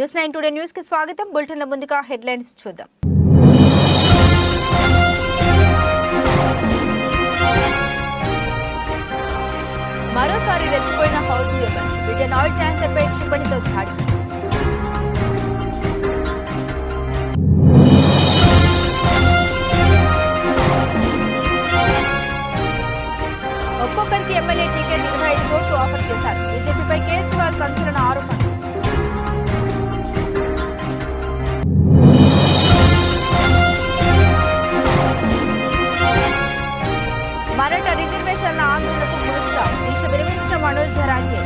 న్యూస్9 today news కి స్వాగతం. Bulletin లో ముందుగా హెడ్లైన్స్ చూద్దాం. మరోసారి రెచ్చిపోయిన హౌతీ యువన్స్ బ్రిటన్ ఆయిల్ ట్యాంకర్ పై క్షిపణితో దాడి. ఒక్కొక్కరికి ఎమ్మెల్యే టికెట్ 25 కోట్లు ఆఫర్ చేశారు. బీజేపీపై కేజ్రీవాల్ సంచలన ఆరోపణ. మరాఠా రిజర్వేషన్ల ఆందోళనకు పురస్కారం. దీక్ష విరమించిన మనోజ్ ఝరాంగే.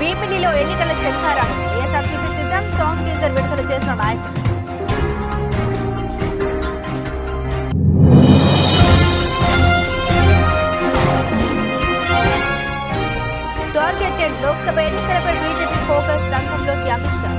భీమిలిలో ఎన్నికల శంఖారావం. వైఎస్ఆర్సీపీ సిద్ధం. సాంగ్ టీజర్ విడుదల చేసిన నాయకులు. టార్గెటెడ్ లోక్సభ ఎన్నికలపై బీజేపీ ఫోకస్. రంగంలోకి అమిత్ షా.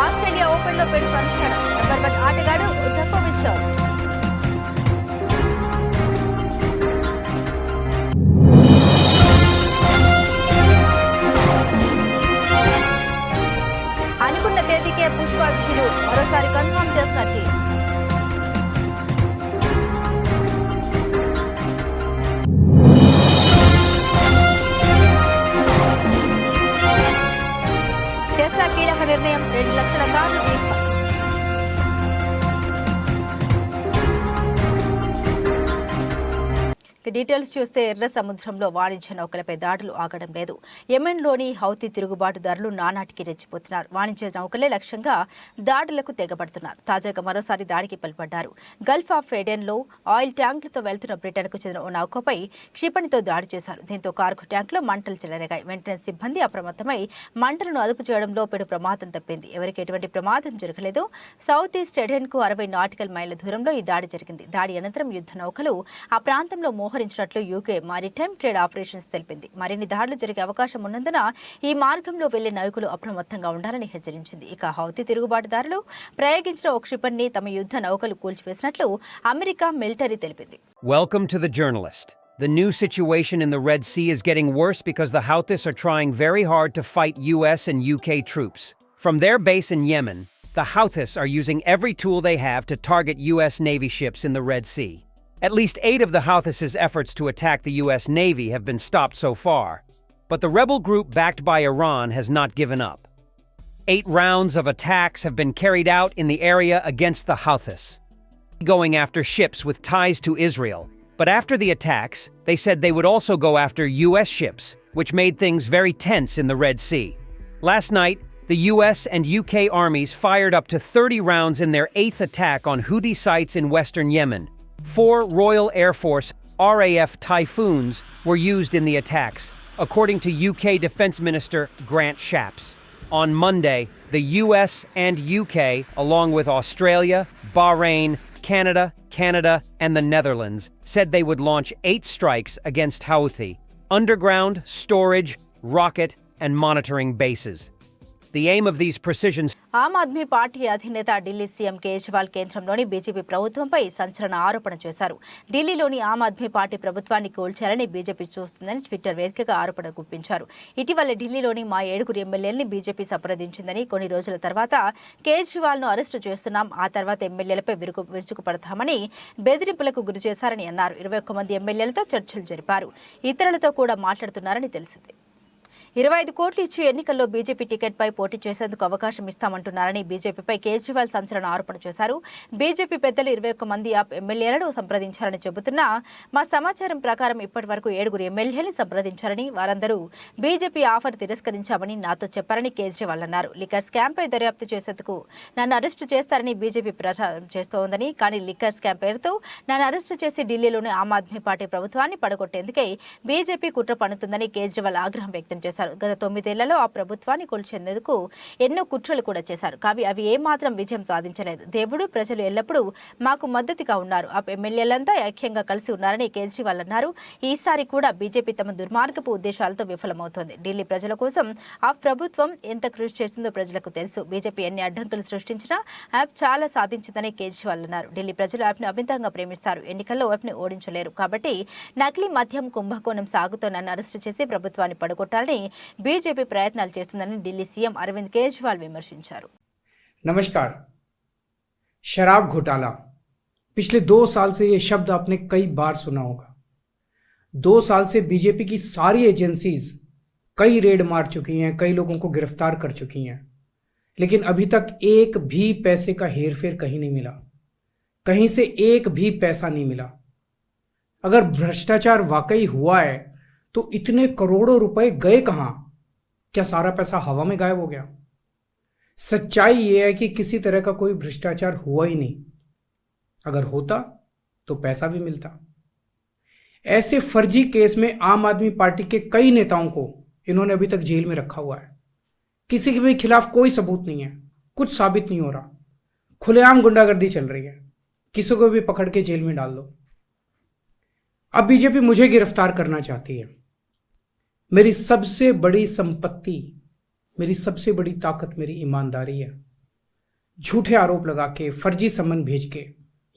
ఆస్ట్రేలియా ఓపెన్ లో పెను సంచలనం. నెంబర్ 1 ఆటగాడు జకోవిచ్ అవుట్. అనుకున్న తేదీకే పుష్పాతిథులు మరోసారి కన్ఫర్మ్ చేసిన టీం. టెస్లా కీలక నిర్ణయం. 2 లక్షల కార్లు రీఫండ్. డీటెయిల్స్ చూస్తే ఎర్ర సముద్రంలో వాణిజ్య నౌకలపై దాడులు ఆగడం లేదు. యెమెన్లోని హౌతీ తిరుగుబాటుదారులు నానాటికి రెచ్చిపోతున్నారు. వాణిజ్య నౌకలే లక్ష్యంగా దాడులకు తెగబడుతున్నారు. తాజాగా మరోసారి దాడికి పాల్పడ్డారు. గల్ఫ్ ఆఫ్ ఏడెన్లో ఆయిల్ ట్యాంకులతో వెళ్తున్న బ్రిటన్కు చెందిన ఓ నౌకపై క్షిపణితో దాడి చేశారు. దీంతో కార్గో ట్యాంకులో మంటలు చెలరేగాయి. వెంటనే సిబ్బంది అప్రమత్తమై మంటలను అదుపు చేయడంలో పెను ప్రమాదం తప్పింది. ఎవరికి ఎటువంటి ప్రమాదం జరగలేదు. సౌత్ ఈస్ట్ ఎడెన్కు 60 నాటికల్ మైళ్ల దూరంలో ఈ దాడి జరిగింది. దాడి అనంతరం యుద్ధ నౌకలు ఆ ప్రాంతంలో మోహరించినట్లు యూకే మారిటైమ్ ట్రేడ్ ఆపరేషన్స్ తెలిపింది. మరిన్ని దాడులు జరిగే అవకాశం ఉన్నందున ఈ మార్గంలో వెళ్లే నౌకలు అప్రమత్తంగా ఉండాలని హెచ్చరించింది. ఇక హౌతీ తిరుగుబాటుదారులు ప్రయోగించిన ఓ క్షిపణిని తమ యుద్ధ నౌకలు కూల్చివేసినట్లు అమెరికా మిలిటరీ తెలిపింది. Welcome to The Journalist. The new situation in the Red Sea is getting worse because the Houthis are trying very hard to fight US and UK troops. From their base in Yemen, the Houthis are using every tool they have to target US Navy ships in the Red Sea. At least 8 of the Houthis' efforts to attack the US Navy have been stopped so far. But the rebel group backed by Iran has not given up. 8 rounds of attacks have been carried out in the area against the Houthis, going after ships with ties to Israel. But after the attacks, they said they would also go after US ships, which made things very tense in the Red Sea. Last night, the US and UK armies fired up to 30 rounds in their 8th attack on Houthi sites in western Yemen. 4 Royal Air Force RAF Typhoons were used in the attacks, according to UK Defence Minister Grant Shapps. On Monday, the US and UK, along with Australia, Bahrain, Canada, and the Netherlands, said they would launch 8 strikes against Houthi underground, storage, rocket, and monitoring bases. The aim of these precision Aam Aadmi Party అధినేత Delhi CM Kejriwal కేంద్రంలోని BJP ప్రభుత్వంపై సంచలన ఆరోపణ చేశారు. ఢిల్లీలోని ఆమ్ Aadmi party ప్రభుత్వాన్ని కూల్చాలని BJP చూస్తుందని Twitter వేదికగా ఆరోపణ గుప్పించారు. ఇటీవల ఢిల్లీలోని మా 7 ఎమ్మెల్యేలని బీజేపీ సంప్రదించిందని, కొన్ని రోజుల తర్వాత కేజ్రీవాల్ను అరెస్టు చేస్తున్నాం, ఆ తర్వాత ఎమ్మెల్యేలపై విరుచుకుపడతామని బెదిరింపులకు గురి చేశారని అన్నారు. 21 మంది ఎమ్మెల్యేలతో చర్చలు జరిపారు. ఇతరులతో కూడా మాట్లాడుతున్నారని తెలిసింది. 25 కోట్లు ఇచ్చి ఎన్నికల్లో బీజేపీ టికెట్పై పోటీ చేసేందుకు అవకాశం ఇస్తామంటున్నారని బీజేపీపై కేజ్రీవాల్ సంచలన ఆరోపణ చేశారు. బీజేపీ పెద్దలు 21 మంది ఎమ్మెల్యేలను సంప్రదించారని చెబుతున్నా మా సమాచారం ప్రకారం ఇప్పటి వరకు 7 ఎమ్మెల్యేలను సంప్రదించారని, వారందరూ బీజేపీ ఆఫర్ తిరస్కరించామని నాతో చెప్పారని కేజ్రీవాల్ అన్నారు. లిక్కర్ స్కామ్పై దర్యాప్తు చేసేందుకు నన్ను అరెస్టు చేస్తారని బీజేపీ ప్రచారం చేస్తోందని, కానీ లిక్కర్ స్కామ్ పేరుతో నన్ను అరెస్టు చేసి ఢిల్లీలోని ఆమ్ ఆద్మీ పార్టీ ప్రభుత్వాన్ని పడగొట్టేందుకే బీజేపీ కుట్ర పన్నుతుందని కేజ్రీవాల్ ఆగ్రహం వ్యక్తం చేశారు. చేశారు. గత 9 ఏళ్లలో ఆ ప్రభుత్వాన్ని కూల్చేందుకు ఎన్నో కుట్రలు కూడా చేశారు. కానీ అవి ఏమాత్రం విజయం సాధించలేదు. దేవుడు ప్రజలు ఎల్లప్పుడూ మాకు మద్దతుగా ఉన్నారు. ఆ ఎమ్మెల్యేలంతా ఐక్యంగా కలిసి ఉన్నారని కేజ్రీవాల్ అన్నారు. ఈసారి కూడా బీజేపీ తమ దుర్మార్గపు ఉద్దేశాలతో విఫలమవుతోంది. ఢిల్లీ ప్రజల కోసం ఆ ప్రభుత్వం ఎంత కృషి చేసిందో ప్రజలకు తెలుసు. బీజేపీ ఎన్ని అడ్డంకులు సృష్టించినా యాప్ చాలా సాధించిందని కేజ్రీవాల్ అన్నారు. ఢిల్లీ ప్రజలు యాప్ను అమితంగా ప్రేమిస్తారు. ఎన్నికల్లో యాప్ను ఓడించలేరు. కాబట్టి నకిలీ మద్యం కుంభకోణం సాగుతో నన్ను అరెస్టు చేసి ప్రభుత్వాన్ని పడగొట్టాలని బీజేపీ ప్రయత్నాలు చేస్తుందని ఢిల్లీ సీఎం అరవింద్ కేజ్రీవాల్ విమర్శించారు. नमस्कार। शराब घोटाला पिछले 2 साल से ये शब्द आपने कई बार सुना होगा। 2 साल से बीजेपी की सारी एजेंसीज कई रेड मार चुकी हैं, कई लोगों को गिरफ्तार कर चुकी हैं, लेकिन अभी तक एक भी पैसे का हेरफेर कहीं नहीं मिला, कहीं से एक भी पैसा नहीं मिला। अगर भ्रष्टाचार वाकई हुआ है तो इतने करोड़ों रुपए गए कहां? क्या सारा पैसा हवा में गायब हो गया? सच्चाई यह है कि किसी तरह का कोई भ्रष्टाचार हुआ ही नहीं। अगर होता तो पैसा भी मिलता। ऐसे फर्जी केस में आम आदमी पार्टी के कई नेताओं को इन्होंने अभी तक जेल में रखा हुआ है। किसी के भी खिलाफ कोई सबूत नहीं है, कुछ साबित नहीं हो रहा, खुलेआम गुंडागर्दी चल रही है, किसी को भी पकड़ के जेल में डाल दो। अब बीजेपी मुझे गिरफ्तार करना चाहती है। मेरी सबसे बड़ी संपत्ति, मेरी सबसे बड़ी ताकत मेरी ईमानदारी है। झूठे आरोप लगा के, फर्जी समन भेज के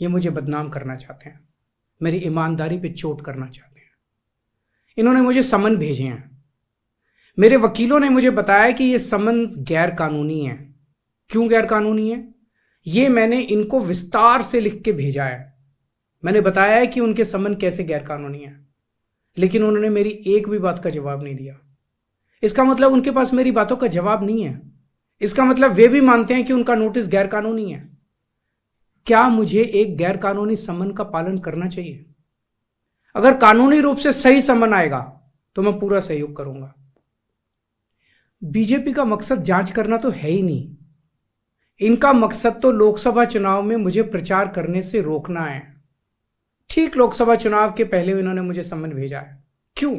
ये मुझे बदनाम करना चाहते हैं, मेरी ईमानदारी पे चोट करना चाहते हैं। इन्होंने मुझे समन भेजे हैं। मेरे वकीलों ने मुझे बताया कि ये समन गैर कानूनी है। क्यों गैर कानूनी है? ये मैंने इनको विस्तार से लिख के भेजा है। मैंने बताया है कि उनके समन कैसे गैर कानूनी है, लेकिन उन्होंने मेरी एक भी बात का जवाब नहीं दिया। इसका मतलब उनके पास मेरी बातों का जवाब नहीं है। इसका मतलब वे भी मानते हैं कि उनका नोटिस गैर कानूनी है। क्या मुझे एक गैर कानूनी समन का पालन करना चाहिए? अगर कानूनी रूप से सही समन आएगा तो मैं पूरा सहयोग करूंगा। बीजेपी का मकसद जांच करना तो है ही नहीं। इनका मकसद तो लोकसभा चुनाव में मुझे प्रचार करने से रोकना है। ठीक लोकसभा चुनाव के पहले इन्होंने मुझे समन भेजा है। क्यों?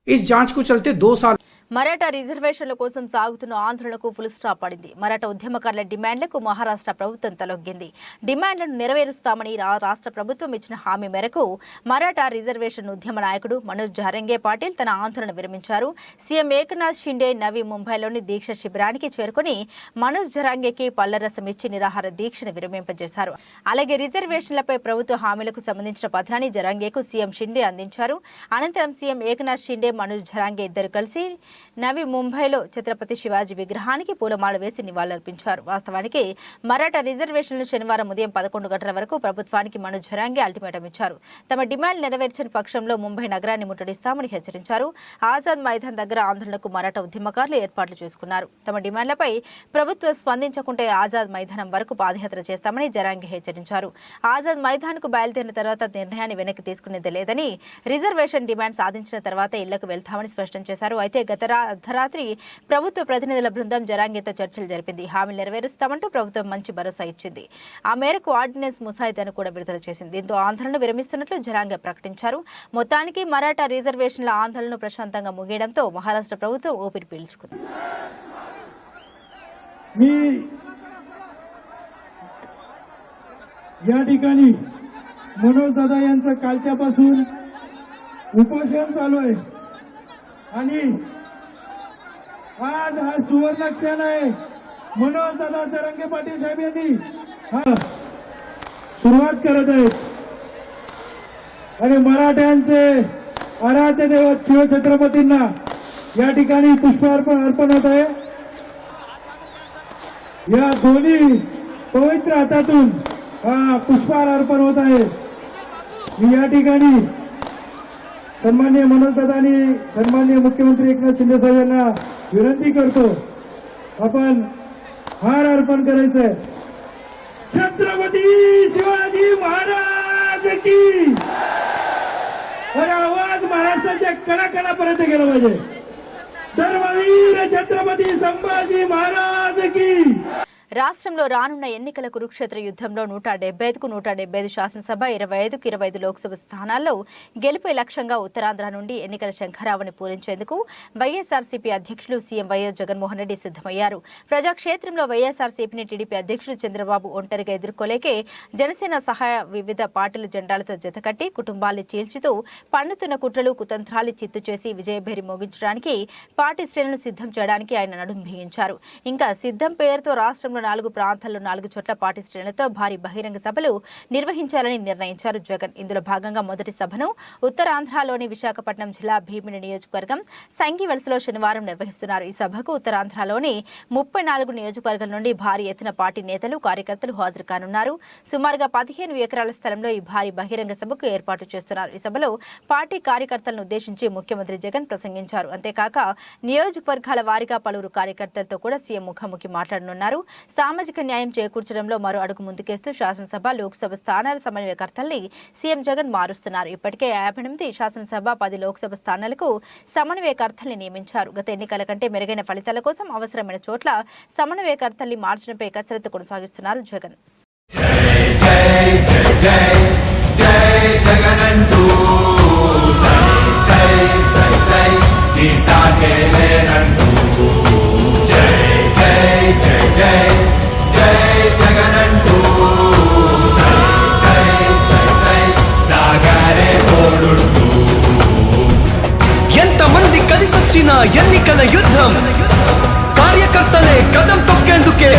इस जांच को चलते 2 साल మరాఠా రిజర్వేషన్ల కోసం సాగుతున్న ఆందోళనకు ఫుల్ స్టాప్ పడింది. మరాఠా ఉద్యమకారుల డిమాండ్లకు మహారాష్ట్ర ప్రభుత్వం తలొగ్గింది. డిమాండ్లను నెరవేరుస్తామని రాష్ట్ర ప్రభుత్వం ఇచ్చిన హామీ మేరకు మరాఠా రిజర్వేషన్ ఉద్యమ నాయకుడు మనోజ్ జరంగే పాటిల్ తన ఆందోళన విరమించారు. సీఎం ఏకనాథ్ షిండే నవీ ముంబైలోని దీక్ష శిబిరానికి చేరుకుని మనోజ్ జరంగేకి పళ్లరసం ఇచ్చి నిరాహార దీక్షను విరమింపజేశారు. అలాగే రిజర్వేషన్లపై ప్రభుత్వ హామీలకు సంబంధించిన పత్రాన్ని జరంగేకు సీఎం షిండే అందించారు. అనంతరం సీఎం ఏకనాథ్ షిండే మనోజ్ జరంగే ఇద్దరు కలిసి నవీ ముంబైలో ఛత్రపతి శివాజీ విగ్రహానికి పూలమాల వేసి నివాళులర్పించారు. వాస్తవానికి మరాఠా రిజర్వేషన్లు శనివారం ఉదయం 11 గంటల వరకు ప్రభుత్వానికి మనోజ్ జరంగే అల్టిమేటం ఇచ్చారు. తమ డిమాండ్ నెరవేర్చని పక్షంలో ముంబై నగరాన్ని ముట్టడిస్తామని హెచ్చరించారు. ఆజాద్ మైదాన్ దగ్గర ఆందోళనకు మరాఠా ఉద్యమకారులు ఏర్పాట్లు చేసుకున్నారు. తమ డిమాండ్లపై ప్రభుత్వం స్పందించకుంటే ఆజాద్ మైదానం వరకు పాదయాత్ర చేస్తామని జరంగే హెచ్చరించారు. ఆజాద్ మైదాన్కు బయలుదేరిన తర్వాత నిర్ణయాన్ని వెనక్కి తీసుకునేది లేదని, రిజర్వేషన్ డిమాండ్ సాధించిన తర్వాత ఇళ్లకు వెళ్తామని స్పష్టం చేశారు. అయితే గత అర్ధరాత్రి ప్రభుత్వ ప్రతినిధుల బృందం జరాంగేతో చర్చలు జరిపింది. హామీలు నెరవేరుస్తామంటూ ప్రభుత్వం మంచి భరోసా ఇచ్చింది. ఆ మేరకు ఆర్డినెన్స్ ముసాయిదాను కూడా విడుదల చేసింది. దీంతో ఆందోళన విరమిస్తున్నట్లు జరాంగే ప్రకటించారు. మొత్తానికి మరాఠా రిజర్వేషన్ల ఆందోళన ప్రశాంతంగా ముగియడంతో మహారాష్ట్ర ప్రభుత్వం ఊపిరి పీల్చుకుంది. या ठिकाणी मनोज दादा यांचं कालच्यापासून उपोषण चालू आहे आणि आज हा सुवर्ण क्षण आहे. मनोज दादा जरांगे पाटील साहेब यांनी सुरुवात करत आहेत आणि मराठ्यांचे आराध्य दैवत शिवछत्रपतींना या ठिकाणी पुष्पार्पण होत आहे. या दोन्ही पवित्र हातातून पुष्पहार अर्पण होत आहे. मी या ठिकाणी सन्माननीय मनोज दादांनी सन्माननीय मुख्यमंत्री एकनाथ शिंदे साहेब यांना विनंती करतो, आपण हार अर्पण करायचंय. छत्रपती शिवाजी महाराज की. और आवाज महाराष्ट्राच्या कणाकणापर्यंत गेला पाहिजे. धर्मवीर छत्रपती संभाजी महाराज की. రాష్ట్రంలో రానున్న ఎన్నికల కురుక్షేత్ర యుద్ధంలో 175కు 175 శాసనసభ, 25కు 25 లోక్సభ స్థానాల్లో గెలుపే లక్ష్యంగా ఉత్తరాంధ్ర నుండి ఎన్నికల శంఖారావుని పూరించేందుకు వైఎస్ఆర్సీపీ అధ్యక్షులు సీఎం వైఎస్ జగన్మోహన్ రెడ్డి సిద్ధమయ్యారు. ప్రజాక్షేత్రంలో వైఎస్ఆర్సీపీని టీడీపీ అధ్యక్షులు చంద్రబాబు ఒంటరిగా ఎదుర్కోలేకే జనసేన సహా వివిధ పార్టీల జెండాలతో జతకట్టి కుటుంబాల్ని చీల్చుతూ పన్నుతున్న కుట్రలు కుతంత్రాలు చిత్తు చేసి విజయభేరి మోగించడానికి పార్టీ శ్రేణులను సిద్ధం చేయడానికి ఆయన నడుం బిగించారు. ఇంకా సిద్ధం పేరుతో రాష్ట్రంలో 4 ప్రాంతాల్లో 4 చోట్ల పార్టీ శ్రేణులతో భారీ బహిరంగ సభలు నిర్వహించాలని నిర్ణయించారు జగన్. ఇందులో భాగంగా మొదటి సభను ఉత్తరాంధ్రలోని విశాఖపట్నం జిల్లా భీమిని నియోజకవర్గం సంగివలసలో శనివారం నిర్వహిస్తున్నారు. ఈ సభకు ఉత్తరాంధ్రలోని 34 నియోజకవర్గాల నుండి భారీ ఎత్తున పార్టీ నేతలు కార్యకర్తలు హాజరు కానున్నారు. సుమారుగా 15 ఎకరాల స్థలంలో ఈ భారీ బహిరంగ సభకు ఏర్పాటు చేస్తున్నారు. ఈ సభలో పార్టీ కార్యకర్తలను ఉద్దేశించి ముఖ్యమంత్రి జగన్ ప్రసంగించారు. అంతేకాక నియోజకవర్గాల వారీగా పలువురు కార్యకర్తలతో కూడా సీఎం ముఖాముఖి మాట్లాడనున్నారు. సామాజిక న్యాయం చేకూర్చడంలో మరో అడుగు ముందుకేస్తూ శాసనసభ, లోక్సభ స్థానాల సమన్వయకర్తల్ని సీఎం జగన్ మారుస్తున్నారు. ఇప్పటికే 58 శాసనసభ, 10 లోక్సభ స్థానాలకు సమన్వయకర్తల్ని నియమించారు. గత ఎన్నికల కంటే మెరుగైన ఫలితాల కోసం అవసరమైన చోట్ల సమన్వయకర్తల్ని మార్చడంపై కసరత్తు కొనసాగిస్తున్నారు జగన్. ఎంతమంది కలిసొచ్చిన ఎన్నికల యుద్ధం కార్యకర్తలే కదం తొక్కేందుకే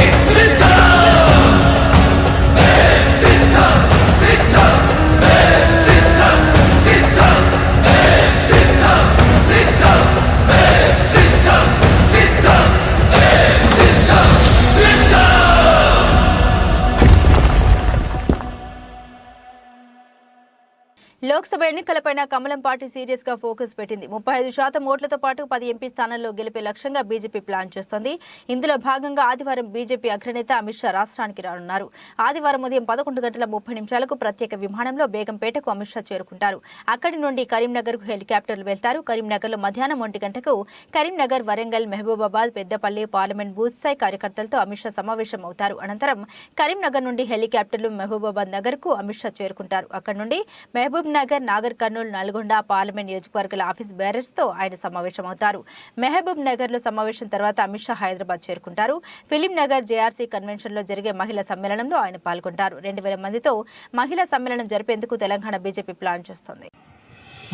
లోక్సభ ఎన్నికలపైన కమలం పార్టీ సీరియస్ గా ఫోకస్ పెట్టింది. 35% ఓట్లతో పాటు 10 ఎంపీ స్థానాల్లో గెలిపే లక్ష్యంగా బీజేపీ ప్లాన్ చేస్తోంది. ఇందులో భాగంగా ఆదివారం బీజేపీ అగ్రనేత అమిత్ షా రాష్ట్రానికి రానున్నారు. ఆదివారం ఉదయం 11:30 ప్రత్యేక విమానంలో బేగంపేటకు అమిత్ షా చేరుకుంటారు. అక్కడి నుండి కరీంనగర్ కు హెలికాప్టర్లు వెళ్తారు. కరీంనగర్లో మధ్యాహ్నం 1 గంటకు కరీంనగర్, వరంగల్, మహబూబాబాద్, పెద్దపల్లి పార్లమెంట్ బూత్ స్థాయి కార్యకర్తలతో అమిత్ షా సమావేశం అవుతారు. అనంతరం కరీంనగర్ నుండి హెలికాప్టర్లు మహబూబాబాద్ నగర్ కు అమిత్ షా చేరుకుంటారు. అక్కడి నుండి మహబూబ్ నగర్, నాగర్ కర్నూలు, నల్గొండ పార్లమెంట్ నియోజకవర్గాల ఆఫీస్ బేరర్స్ తో ఆయన సమావేశమవుతారు. మహబూబ్ నగర్ లో సమావేశం తర్వాత అమిత్ షా హైదరాబాద్ చేరుకుంటారు. ఫిలిం నగర్ జేఆర్సీ కన్వెన్షన్ లో జరిగే మహిళా సమ్మేళనంలో ఆయన పాల్గొంటారు. 2000 మందితో మహిళా సమ్మేళనం జరిపేందుకు తెలంగాణ బీజేపీ ప్లాన్ చేస్తోంది.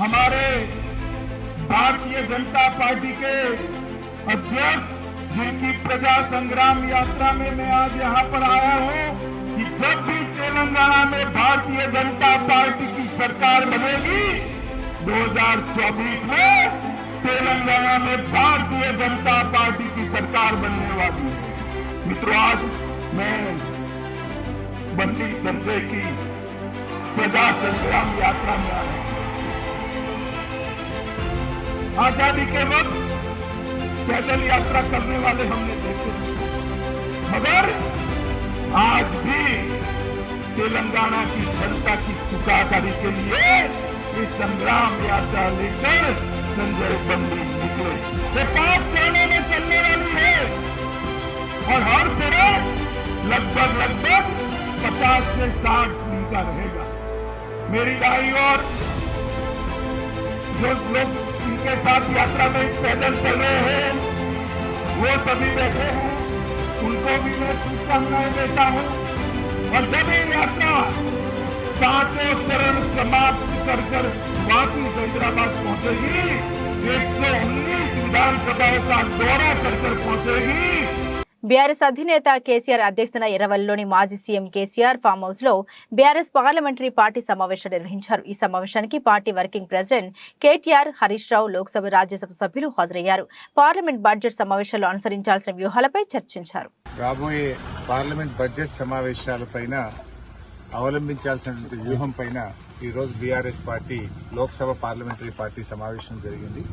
हमारे भारतीय जनता पार्टी के अध्यक्ष जिनकी प्रजा संग्राम यात्रा में मैं आज यहाँ पर आया हूँ कि जब भी तेलंगाना में भारतीय जनता पार्टी की सरकार बनेगी 2024 में तेलंगाना में भारतीय जनता पार्टी की सरकार बनने वाली है। मित्रों, आज मैं बंदी संजय की प्रजा संग्राम यात्रा में आया। आजादी के वक्त पैदल यात्रा करने वाले हमने देखे, मगर आज भी तेलंगाना की जनता की सुखाकारी के लिए इस संग्राम यात्रा लेकर संजय बंदी निकले। ये 5 चरणों में चलने वाली है और हर चरण लगभग 50 से 60 दिन का रहेगा। मेरी दाई और जो लोग इनके साथ यात्रा में पैदल चल रहे हैं वो सभी बैठे हैं, उनको भी मैं शुभकामनाएं देता हूं। और जब ये यात्रा 5 चरण समाप्त कर वापस हैदराबाद पहुंचेगी, 119 विधानसभाओं का दौरा कर पहुंचेगी। బీఆర్ఎస్ అధినేత కేసీఆర్ అధ్యక్షతన ఎర్రవల్లిలోని మాజీ సీఎం కేసీఆర్ ఫామ్ హౌస్ లో బీఆర్ఎస్ పార్లమెంటరీ పార్టీ సమావేశం నిర్వహించారు. ఈ సమావేశానికి పార్టీ వర్కింగ్ ప్రెసిడెంట్ కేటీఆర్, హరీష్ రావు, లోక్సభ, రాజ్యసభ సభ్యులు హాజరయ్యారు. పార్లమెంట్ బడ్జెట్ సమావేశాల్లో అనుసరించాల్సిన వ్యూహాలపై చర్చించారు. రాబోయే పార్లమెంట్ బడ్జెట్ సమావేశాలపైన అవలంబించాల్సిన వ్యూహం పైన ఈరోజు BRS party Lok Sabha parliamentary party సమావేశం జరిగింది.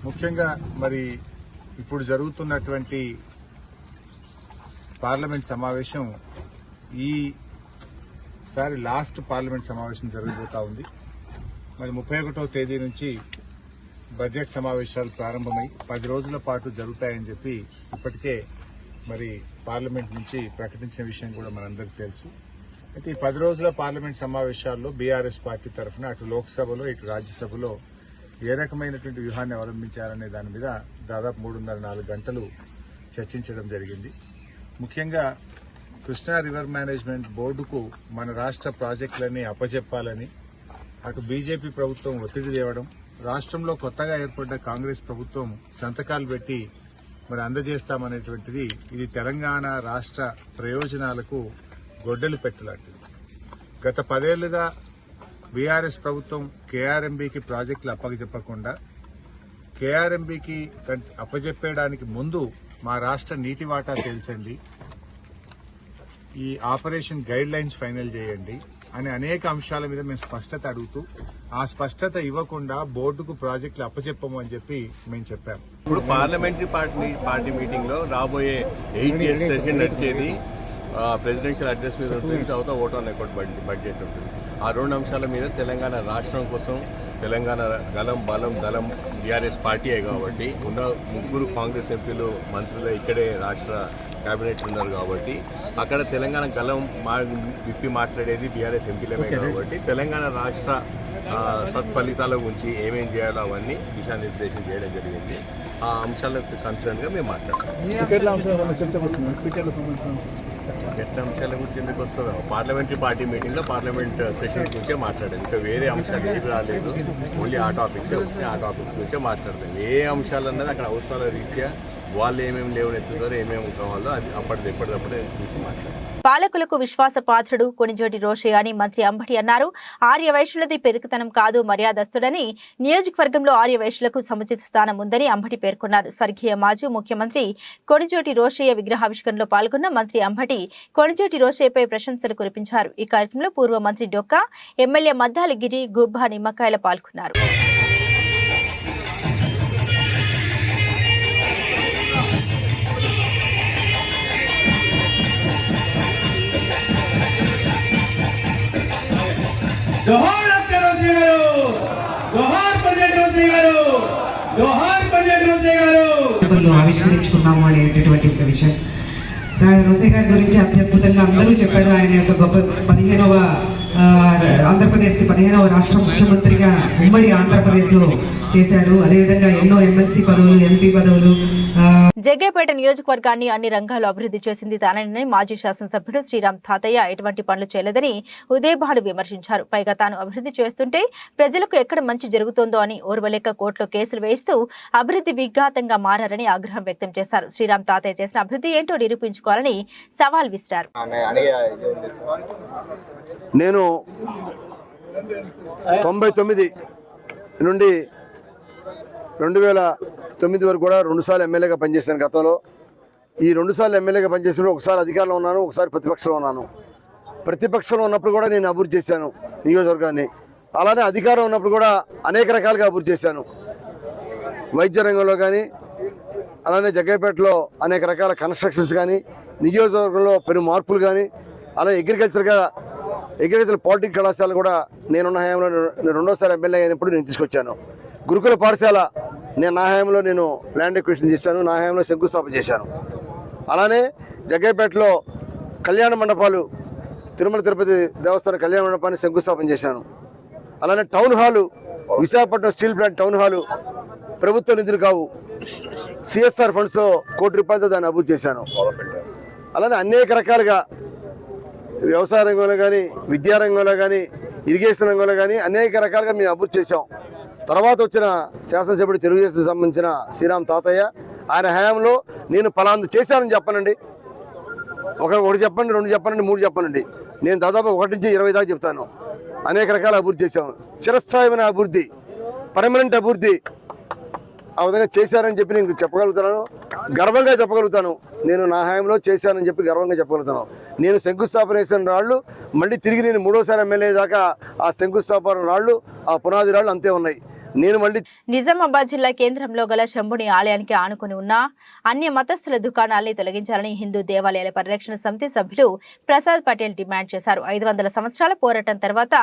ముఖ్యంగా మరి ఇప్పుడు జరుగుతున్నటువంటి పార్లమెంట్ సమావేశం ఈసారి లాస్ట్ పార్లమెంట్ సమావేశం జరగబోతా ఉంది. మరి 31వ తేదీ నుంచి బడ్జెట్ సమావేశాలు ప్రారంభమై 10 రోజుల పాటు జరుగుతాయని చెప్పి ఇప్పటికే మరి పార్లమెంట్ నుంచి ప్రకటించిన విషయం కూడా మనందరికీ తెలుసు. అయితే ఈ 10 రోజుల పార్లమెంట్ సమావేశాల్లో బీఆర్ఎస్ పార్టీ తరఫున అటు లోక్సభలో ఇటు రాజ్యసభలో ఏ రకమైనటువంటి వ్యూహాన్ని అవలంబించారనే దాని మీద దాదాపు 3.5-4 గంటలు చర్చించడం జరిగింది. ముఖ్యంగా కృష్ణా రివర్ మేనేజ్మెంట్ బోర్డుకు మన రాష్ట్ర ప్రాజెక్టులన్నీ అప్పచెప్పాలని అటు బీజేపీ ప్రభుత్వం ఒత్తిడి తేవడం, రాష్ట్రంలో కొత్తగా ఏర్పడ్డ కాంగ్రెస్ ప్రభుత్వం సంతకాలు పెట్టి మరి అందజేస్తామనేటువంటిది ఇది తెలంగాణ రాష్ట్ర ప్రయోజనాలకు గొడ్డలి పెట్టలాంటిది. గత 10 ఏళ్లుగా బీఆర్ఎస్ ప్రభుత్వం కేఆర్ఎంబీకి ప్రాజెక్టులు అప్పచెప్పకుండా కేఆర్ఎంబీకి అప్పచెప్పేయడానికి ముందు మా రాష్ట్ర నీటి వాటా తేల్చండి, ఈ ఆపరేషన్ గైడ్ లైన్స్ ఫైనల్ చేయండి అని అనేక అంశాల మీద మేము స్పష్టత అడుగుతూ ఆ స్పష్టత ఇవ్వకుండా బోర్డుకు ప్రాజెక్టులు అప్పచెప్పము అని చెప్పి మేము చెప్పాము. ఇప్పుడు పార్లమెంటరీ పార్టీ మీటింగ్ లో రాబోయే 8 ఇయర్స్ సెషన్ నడిచేది ప్రెసిడెన్షియల్ అడ్రస్ మీద ఉంటుంది, తర్వాత ఓట్ ఆన్ రికార్డ్ బడ్జెట్ ఉంటుంది. ఆ 2 అంశాల మీద తెలంగాణ రాష్ట్రం కోసం తెలంగాణ గలం బలం దళం బీఆర్ఎస్ పార్టీయే కాబట్టి ఉన్న 3 కాంగ్రెస్ ఎంపీలు మంత్రులు ఇక్కడే రాష్ట్ర కేబినెట్ ఉన్నారు కాబట్టి అక్కడ తెలంగాణ గలం విప్పి మాట్లాడేది బీఆర్ఎస్ ఎంపీలమే కాబట్టి తెలంగాణ రాష్ట్ర సత్ఫలితాల గురించి ఏమేం చేయాలో అవన్నీ దిశానిర్దేశం చేయడం జరిగింది. ఆ అంశాలకు కన్సర్న్గా మేము మాట్లాడతాం. ఎట్లా అంశాల గురించి ఎందుకు వస్తుందో పార్లమెంటరీ పార్టీ మీటింగ్లో పార్లమెంట్ సెషన్ గురించే మాట్లాడారు. ఇంకా వేరే అంశాలు ఏమి రాలేదు, ఓన్లీ ఆ టాపిక్సే వచ్చినాయి. ఆ టాపిక్స్ గురించే మాట్లాడతాం. ఏ అంశాలు అన్నది అక్కడ అవసరాల రీత్యా వాళ్ళు ఏమేమి లేవనెత్తుతారో ఏమేమి కావాలో అది ఎప్పటికప్పుడే చూసి మాట్లాడతారు. పాలకులకు విశ్వాసపాత్రుడు కొణిజేటి రోషయ్య అని మంత్రి అంబటి అన్నారు. ఆర్యవైశ్యులది పెరుగుతనం కాదు, మర్యాదస్తుడని. నియోజకవర్గంలో ఆర్యవైశ్యులకు సముచిత స్థానం ఉందని అంబటి పేర్కొన్నారు. స్వర్గీయ మాజీ ముఖ్యమంత్రి కొణిజేటి రోషయ్య విగ్రహావిష్కరణలో పాల్గొన్న మంత్రి అంబటి కొణిజేటి రోషయ్యపై ప్రశంసలు కురిపించారు. ఈ కార్యక్రమంలో పూర్వ మంత్రి డొక్కా, ఎమ్మెల్యే మద్దాలగిరి, గుబ్బా నిమ్మకాయల పాల్గొన్నారు. जोहार डॉक्टर रोशे गारू, जोहार पंडित रोशे गारू, जोहार पंडित रोशे गारू. ఆవిష్కరించుకున్నాము అనేటటువంటి విషయం రోసే గారి గురించి అత్యద్భుతంగా అందరూ చెప్పారు. ఆయన యొక్క గొప్ప 15వ ఆంధ్రప్రదేశ్కి 15వ రాష్ట్ర ముఖ్యమంత్రిగా ఉమ్మడి ఆంధ్రప్రదేశ్లో చేశారు. అదేవిధంగా ఎన్నో ఎమ్మెల్సీ పదవులు, ఎంపీ పదవులు. జగ్గేపేట నియోజకవర్గాన్ని అన్ని రంగాల్లో అభివృద్ధి చేసింది తానని మాజీ శాసనసభ్యుడు శ్రీరామ్ తాతయ్య ఎటువంటి పనులు చేయలేదని ఉదయభాను విమర్శించారు. పైగా తాను అభివృద్ధి చేస్తుంటే ప్రజలకు ఎక్కడ మంచి జరుగుతోందో అని ఓర్వలేక కోర్టులో కేసులు వేయిస్తూ అభివృద్ధి విఘాతంగా మారారని ఆగ్రహం వ్యక్తం చేశారు. శ్రీరామ్ తాతయ్య చేసిన అభివృద్ధి ఏంటో నిరూపించుకోవాలని సవాల్ విసిరారు. నేను 99 నుండి 2009 వరకు కూడా 2 సార్లు ఎమ్మెల్యేగా పనిచేశాను. గతంలో ఈ 2 సార్లు ఎమ్మెల్యేగా పనిచేసినప్పుడు ఒకసారి అధికారంలో ఉన్నాను, ఒకసారి ప్రతిపక్షంలో ఉన్నాను. ప్రతిపక్షంలో ఉన్నప్పుడు కూడా నేను అభివృద్ధి చేశాను నియోజకవర్గాన్ని. అలానే అధికారం ఉన్నప్పుడు కూడా అనేక రకాలుగా అభివృద్ధి చేశాను. వైద్య రంగంలో కానీ, అలానే జగ్గేపేటలో అనేక రకాల కన్స్ట్రక్షన్స్ కానీ, నియోజకవర్గంలో పెను మార్పులు కానీ, అలాగే అగ్రికల్చర్ పాలిటెక్నిక్ కళాశాల కూడా నేనున్న హయాంలో 2వ ఎమ్మెల్యే అయినప్పుడు నేను తీసుకొచ్చాను. గురుకుల పాఠశాల నా హయాంలో నేను ల్యాండ్ ఎక్విజిషన్ చేశాను, నా హయాంలో శంకుస్థాపన చేశాను. అలానే జగ్గేపేటలో కళ్యాణ మండపాలు, తిరుమల తిరుపతి దేవస్థానం కళ్యాణ మండపాన్ని శంకుస్థాపన చేశాను. అలానే town hall, Visakhapatnam steel plant town hall ప్రభుత్వ నిధులు కావు, సిఎస్ఆర్ ఫండ్స్తో ₹1 కోటి దాన్ని అభివృద్ధి చేశాను. అలానే అనేక రకాలుగా వ్యవసాయ రంగంలో కానీ, విద్యారంగంలో కానీ, ఇరిగేషన్ రంగంలో కానీ అనేక రకాలుగా మేము అభివృద్ధి చేశాం. తర్వాత వచ్చిన శాసనసభ్యుడు తెలుగుదేశం సంబంధించిన శ్రీరామ్ తాతయ్య, ఆయన హయాంలో నేను పలాందు చేశానని చెప్పనండి. ఒకటి చెప్పండి, 2 చెప్పనండి, 3 చెప్పనండి. నేను దాదాపు 1 నుంచి 20 దాకా చెప్తాను. అనేక రకాల అభివృద్ధి చేశాం. చిరస్థాయిమైన అభివృద్ధి, పర్మనెంట్ అభివృద్ధి ఆ విధంగా చేశారని చెప్పి నేను చెప్పగలుగుతాను, గర్వంగా చెప్పగలుగుతాను. నేను నా హయాంలో చేశానని చెప్పి గర్వంగా చెప్పగలుగుతాను. నేను శంకుస్థాపన చేసిన రాళ్ళు మళ్ళీ తిరిగి నేను 3వ ఎమ్మెల్యే దాకా ఆ శంకుస్థాపన రాళ్ళు, ఆ పునాది రాళ్ళు అంతే ఉన్నాయి. నేను మళ్ళీ నిజామాబాద్ జిల్లా కేంద్రంలో గల శంభుని ఆలయానికి ఆనుకుని ఉన్న అన్య మతస్థుల దుకాణాల్ని తొలగించాలని హిందూ దేవాలయాల పరిరక్షణ సమితి సభ్యులు ప్రసాద్ పటేల్ డిమాండ్ చేశారు. 500 సంవత్సరాల పోరాటం తర్వాత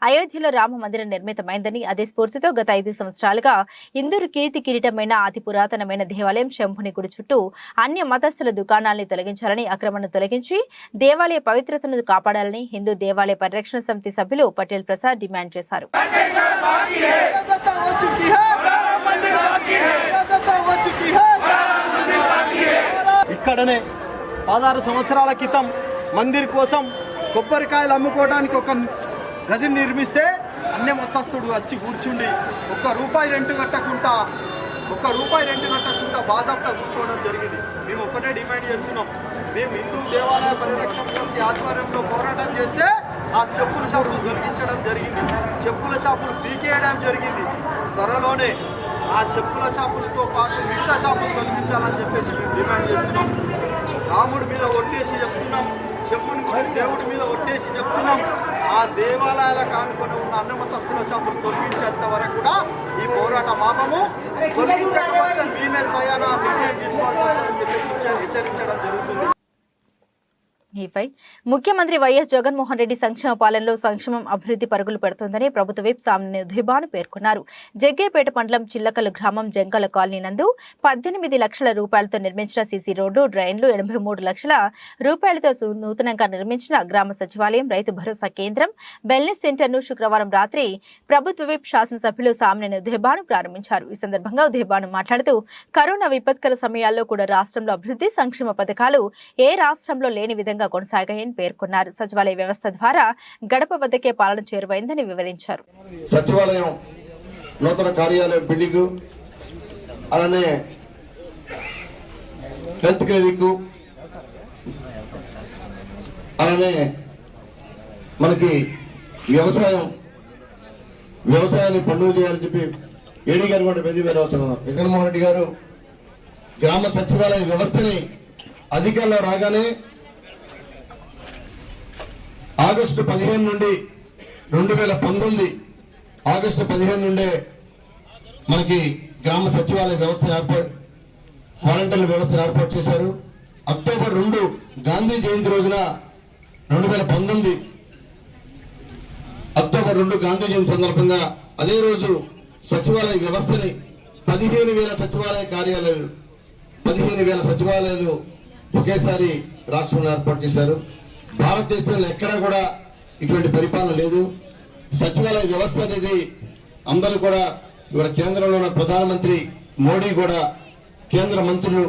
అయోధ్యలో రామ మందిరం నిర్మితమైందని, అదే స్ఫూర్తితో గత 5 సంవత్సరాలుగా ఇందూరు కీర్తి కిరీటమైన అతి పురాతనమైన దేవాలయం శంభుని గుడి చుట్టూ అన్య మతస్థుల దుకాణాల్ని తొలగించాలని, అక్రమణను తొలగించి దేవాలయ పవిత్రతను కాపాడాలని హిందూ దేవాలయ పరిరక్షణ సమితి సభ్యులు పటేల్ ప్రసాద్ డిమాండ్ చేశారు. ఇక్కడనే 16 సంవత్సరాల క్రితం మందిర్ కోసం కొబ్బరికాయలు అమ్ముకోవడానికి ఒక గదిని నిర్మిస్తే అన్య మతస్థుడు వచ్చి కూర్చుండి ₹1 రెంట్ కట్టకుండా బాజాప్తా కూర్చోవడం జరిగింది. మేము ఒకటే డిమాండ్ చేస్తున్నాం. మేము హిందూ దేవాలయ పరిరక్షణ సమితి ఆధ్వర్యంలో పోరాటం చేస్తే ఆ చెప్పుల షాపులు దొరికించడం జరిగింది, చెప్పుల షాపులు పీకేయడం జరిగింది. త్వరలోనే ఆ చెప్పుల షాపులతో పాటు మిగతా షాపులు తొలగించాలని చెప్పేసి మేము డిమాండ్ చేస్తున్నాం. రాముడి మీద ఒట్టేసి చెప్తున్నాం, చెప్పుని దేవుడి మీద ఒట్టేసి చెప్తున్నాం. ఆ దేవాలయాలకు ఆనుకొని ఉన్న అన్నమతస్తుల షాపులు తొలగించేంత వరకు కూడా ఈ పోరాటం ఆపము. తొలగించకపోతే మేమే స్వయాన నిర్ణయం తీసుకోవాల్సి వస్తుందని చెప్పేసి హెచ్చరించడం జరుగుతుంది. ముఖ్యమంత్రి వైఎస్ జగన్మోహన్ రెడ్డి సంక్షేమ పాలనలో సంక్షేమం అభివృద్ధి పరుగులు పెడుతోందని ప్రభుత్వ విప్ సామ్ని దుబాను పేర్కొన్నారు. జగ్గేపేట మండలం చిల్లకలు గ్రామం జంగల కాలనీ నందు 18 లక్షల రూపాయలతో నిర్మించిన సీసీ రోడ్డు, డ్రైన్లు, 83 లక్షల రూపాయలతో నూతనంగా నిర్మించిన గ్రామ సచివాలయం, రైతు భరోసా కేంద్రం, వెల్నెస్ సెంటర్ను శుక్రవారం రాత్రి ప్రభుత్వ విప్ శాసనసభ్యులు సామ్ని దుబాను ప్రారంభించారు. ఈ సందర్భంగా దుబాను మాట్లాడుతూ కరోనా విపత్కర సమయాల్లో కూడా రాష్ట్రంలో అభివృద్ధి సంక్షేమ పథకాలు ఏ రాష్ట్రంలో లేని విధంగా కొనసాగాయని పేర్కొన్నారు. సచివాలయ వ్యవస్థ ద్వారా గడప వద్దకే పాలన చేరువైందని వివరించారు. సచివాలయం నూతన కార్యాలయం బిల్డింగ్, అలానే హెల్త్ క్లినిక్, అలానే మనకి వ్యవసాయాన్ని పండుగ చేయాలని చెప్పి ఏడీ గారు కూడా వెళ్లి అవసరం. జగన్మోహన్ రెడ్డి గారు గ్రామ సచివాలయ వ్యవస్థని అధికారంలో రాగానే ఆగస్టు 15 నుండి 2019 ఆగస్టు 15 నుండే మనకి గ్రామ సచివాలయ వ్యవస్థ వాలంటీర్ల వ్యవస్థను ఏర్పాటు చేశారు. అక్టోబర్ 2 గాంధీ జయంతి రోజున 2019 అక్టోబర్ 2 గాంధీ జయంతి సందర్భంగా అదే రోజు సచివాలయ వ్యవస్థని 15,000 సచివాలయ కార్యాలయాలు 15,000 సచివాలయాలు ఒకేసారి రాష్ట్రంలో ఏర్పాటు చేశారు. భారతదేశంలో ఎక్కడా కూడా ఇటువంటి పరిపాలన లేదు. సచివాలయ వ్యవస్థ అనేది అందరూ కూడా ఇవాళ కేంద్రంలో ఉన్న ప్రధానమంత్రి మోడీ కూడా, కేంద్ర మంత్రులు,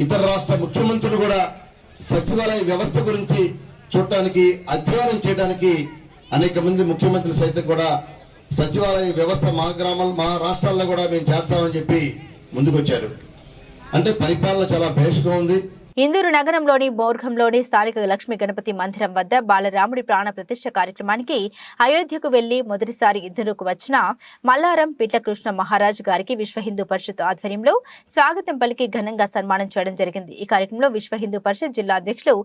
ఇతర రాష్ట్ర ముఖ్యమంత్రులు కూడా సచివాలయ వ్యవస్థ గురించి చూడటానికి, అధ్యయనం చేయడానికి అనేక మంది ముఖ్యమంత్రులు సైతం కూడా సచివాలయ వ్యవస్థ మా గ్రామాలు, మా రాష్ట్రాల్లో కూడా మేము చేస్తామని చెప్పి ముందుకొచ్చారు. అంటే పరిపాలన చాలా భేషుగా ఉంది. ఇందూరు నగరంలోని బోర్గంలోని స్థానిక లక్ష్మీ గణపతి మందిరం వద్ద బాలరాముడి ప్రాణ ప్రతిష్ఠ కార్యక్రమానికి అయోధ్యకు వెళ్లి మొదటిసారి ఇందూరుకు వచ్చిన మల్లారం పిట్లకృష్ణ మహారాజ్ గారికి విశ్వ హిందూ పరిషత్ ఆధ్వర్యంలో స్వాగతం పలికి ఘనంగా సన్మానం చేయడం జరిగింది. ఈ కార్యక్రమంలో విశ్వ హిందూ పరిషత్ జిల్లా అధ్యక్షులు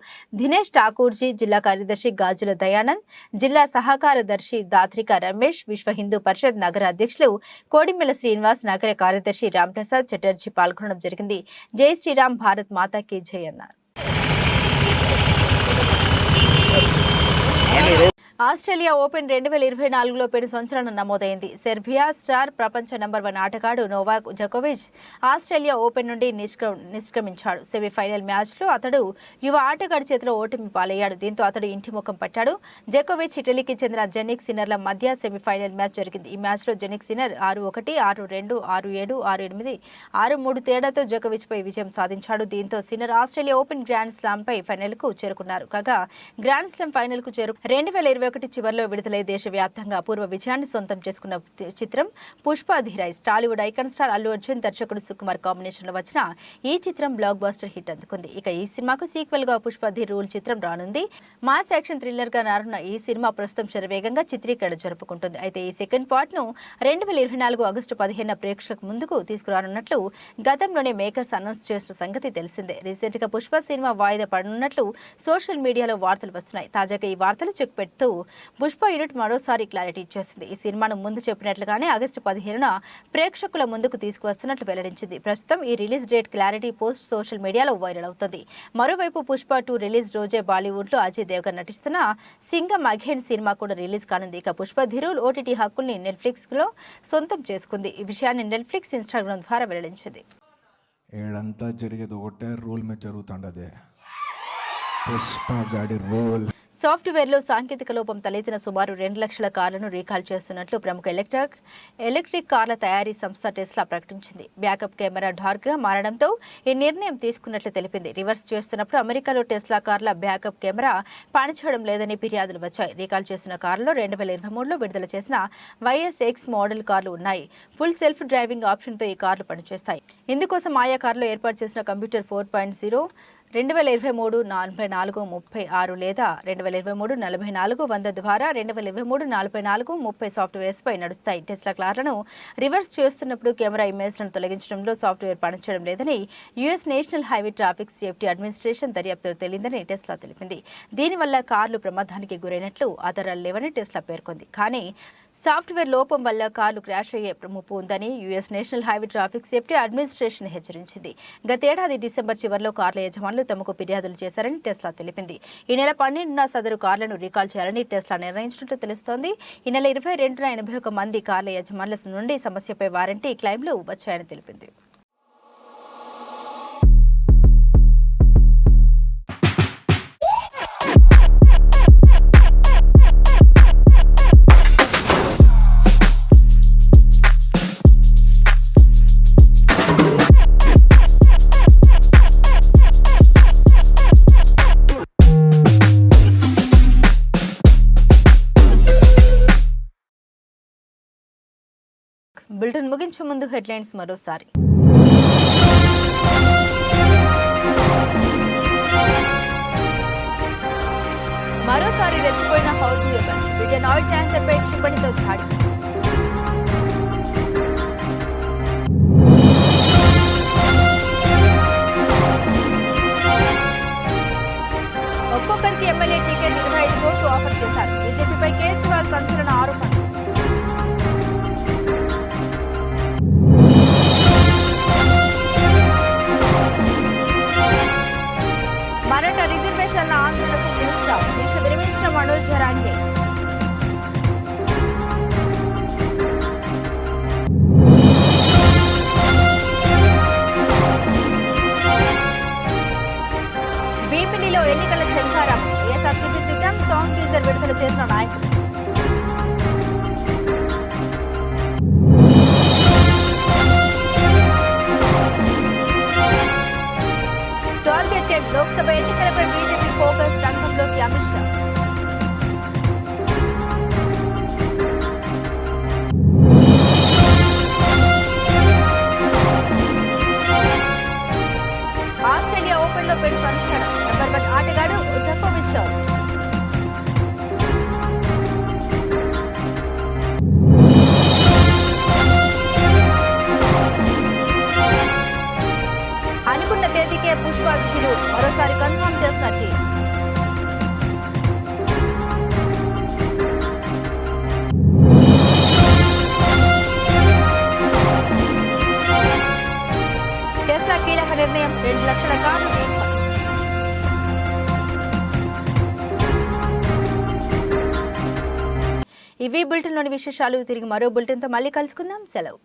దినేష్ ఠాకూర్జీ, జిల్లా కార్యదర్శి గాజుల దయానంద్, జిల్లా సహకారదర్శి దాత్రిక రమేష్, విశ్వ హిందూ పరిషత్ నగర అధ్యక్షులు కోడిమెల శ్రీనివాస్, నగర కార్యదర్శి రాంప్రసాద్ చటర్జీ పాల్గొనడం జరిగింది. జై శ్రీరామ్, భారత్ మాతాకి జై అన్నారు. ఆస్ట్రేలియా ఓపెన్ 2024లో పెను సంచలనం నమోదైంది. సెర్బియా స్టార్ ప్రపంచ నంబర్ 1 ఆటగాడు నోవాక్ జకోవిచ్ ఆస్ట్రేలియా ఓపెన్ నుండి నిష్క్రమించాడు. సెమీఫైనల్ మ్యాచ్లో అతడు యువ ఆటగాడి చేతిలో ఓటమి పాలయ్యాడు. దీంతో అతడు ఇంటి ముఖం పట్టాడు. జకోవిచ్, ఇటలీకి చెందిన జెనిక్ సిన్నర్ల మధ్య సెమీఫైనల్ మ్యాచ్ జరిగింది. ఈ మ్యాచ్లో జెనిక్ సిన్నర్ 6-1, 6-2, 6-7, 6-8, 6-3 తేడాతో జకోవిచ్ పై విజయం సాధించాడు. దీంతో Sinner Australia open grand slam పై ఫైనల్ కు చేరుకున్నారు. కాగా గ్రాండ్ స్లామ్ ఫైనల్ కు 2021 చివరిలో విడుదలై దేశవ్యాప్తంగా అపూర్వ విజయాన్ని సొంతం చేసుకున్న చిత్రం Pushpa the rise. Tollywood icon star Allu Arjun, దర్శకుడు సుకుమార్ కాంబినేషన్ లో వచ్చిన ఈ చిత్రం బ్లాక్ బస్టర్ హిట్ అందుకుంది. ఇక ఈ సినిమాకు సీక్వెల్ గా పుష్ప ది రూల్ చిత్రం రానుంది. మాస్ యాక్షన్ థ్రిల్లర్ గా నారున్న ఈ సినిమా ప్రస్తుతం శరవేగంగా చిత్రీకరణ జరుపుకుంటుంది. అయితే ఈ సెకండ్ పార్ట్ ను 2024 ఆగస్టు 15 ప్రేక్షకులకు ముందుకు తీసుకురానున్నట్లు గతంలోనే మేకర్స్ అనౌన్స్ చేసిన సంగతి తెలిసిందే. రీసెంట్ గా పుష్ప సినిమా వాయిదా పడనున్నట్లు సోషల్ మీడియాలో వార్తలు వస్తున్నాయి. తాజాగా ఈ వార్తలు చెక్ పెడుతూ పుష్ప యూనిట్ మరోసారి క్లారిటీ ఇచ్చేసింది. ఈ సినిమాను ముందు చెప్పినట్లుగానే ఆగస్టు 15న ప్రేక్షకుల ముందుకు తీసుకువస్తున్నట్లు వెల్లడించింది. ప్రస్తుతం ఈ release date clarity post social మీడియాలో వైరల్ అవుతుంది. మరోవైపు పుష్ప 2 రిలీజ్ రోజే బాలీవుడ్లో అజయ్ దేవగన్ నటిస్తున్న సింగం అగైన్ సినిమా కూడా రిలీజ్ కానుంది. ఇక పుష్ప ధిరుల్ ఓటీటీ హక్కుల్ని నెట్ఫ్లిక్స్లో సొంతం చేసుకుంది. ఈ విషయాన్ని నెట్ఫ్లిక్స్ ఇన్స్టాగ్రామ్ ద్వారా వెల్లడించింది. ఏడంతా జరిగేది ఒకటే రూల్ మీద జరుగుతుండదే, పుష్ప గాడి రూల్. సాఫ్ట్వేర్లో సాంకేతిక లోపం తలెత్తిన సుమారు 2 లక్షల కార్లను రీకాల్ చేస్తున్నట్లు ప్రముఖ ఎలక్ట్రిక్ కార్ల తయారీ సంస్థ టెస్లా ప్రకటించింది. బ్యాకప్ కెమెరా డార్క్గా మారడంతో ఈ నిర్ణయం తీసుకున్నట్లు తెలిపింది. రివర్స్ చేస్తున్నప్పుడు అమెరికాలో టెస్లా కార్ల బ్యాకప్ కెమెరా పనిచేయడం లేదని ఫిర్యాదులు వచ్చాయి. రీకాల్ చేసిన కార్లలో 2023లో విడుదల చేసిన YSX మోడల్ కార్లు ఉన్నాయి. ఫుల్ సెల్ఫ్ డ్రైవింగ్ ఆప్షన్తో ఈ కార్లు పనిచేస్తాయి. ఇందుకోసం ఆయా కార్లో ఏర్పాటు చేసిన కంప్యూటర్ 4.0 2023 4436 లేదా 2023 4400 ద్వారా 2023 4430 సాఫ్ట్వేర్స్పై నడుస్తాయి. టెస్లా కార్లను రివర్స్ చేస్తున్నప్పుడు కెమెరా ఇమేజ్లను తొలగించడంలో సాఫ్ట్వేర్ పనిచేయడం లేదని US national highway traffic safety administration దర్యాప్తులో తేలిందని టెస్లా తెలిపింది. దీనివల్ల కార్లు ప్రమాదానికి గురైనట్లు ఆధారాలు లేవని టెస్లా పేర్కొంది. కానీ సాఫ్ట్వేర్ లోపం వల్ల కార్లు క్రాష్ అయ్యే ముప్పు ఉందని US national highway traffic safety administration హెచ్చరించింది. గతేడాది డిసెంబర్ చివరిలో కార్ల యజమానులు తమకు ఫిర్యాదులు చేశారని టెస్లా తెలిపింది. ఈ నెల 12న సదరు కార్లను రీకాల్ చేయాలని టెస్లా నిర్ణయించినట్లు తెలుస్తోంది. ఈ నెల 22న 81 మంది కార్ల యజమానుల నుండి సమస్యపై వారంటీ క్లెయిమ్లు వచ్చాయని తెలిపింది. బులెటిన్ ముగించే ముందు హెడ్లైన్స్ మరోసారి. రెచ్చిపోయిన హౌతీ వెపన్స్. బ్రిటన్ ఆయిల్ ట్యాంకర్పై క్షిపణితో దాడి. ఒక్కొక్కరికి ఎమ్మెల్యే టికెట్ 25 కోట్లు ఆఫర్ చేశారు. బీజేపీపై కేజ్రీవాల్ సంచలన ఆరోపణలు. మరాఠా రిజర్వేషన్ల ఆందోళనకు పిలుస్తాం. దీక్ష విరమించిన మనోజ్ జరాంగే. భీమిలిలో ఎన్నికల శంఖారం. వైఎస్ఆర్సీపీ సిద్ధం. సాంగ్ టీజర్ విడుదల చేసిన నాయకులు. టార్గెటెడ్ లోక్సభ ఎన్నికలపై బీజేపీ ఫోకస్. రంగంలోకి అమిత్ షా. ఆస్ట్రేలియా ఓపెన్ లో పెను సంచలనం. నెంబర్ 1 ఆటగాడు జకోవిచ్ అవుట్. అనుకున్న తేదీకే పుష్ప ధిరు మరోసారి కన్ఫర్మ్ చేసిన టీం. టెస్లా కీలక నిర్ణయం. 2 లక్షల కార్లు రీఫండ్. ఇవి బులెటిన్లోని విశేషాలు. తిరిగి మరో బులెటిన్తో మళ్ళీ కలుసుకుందాం. సెలవు.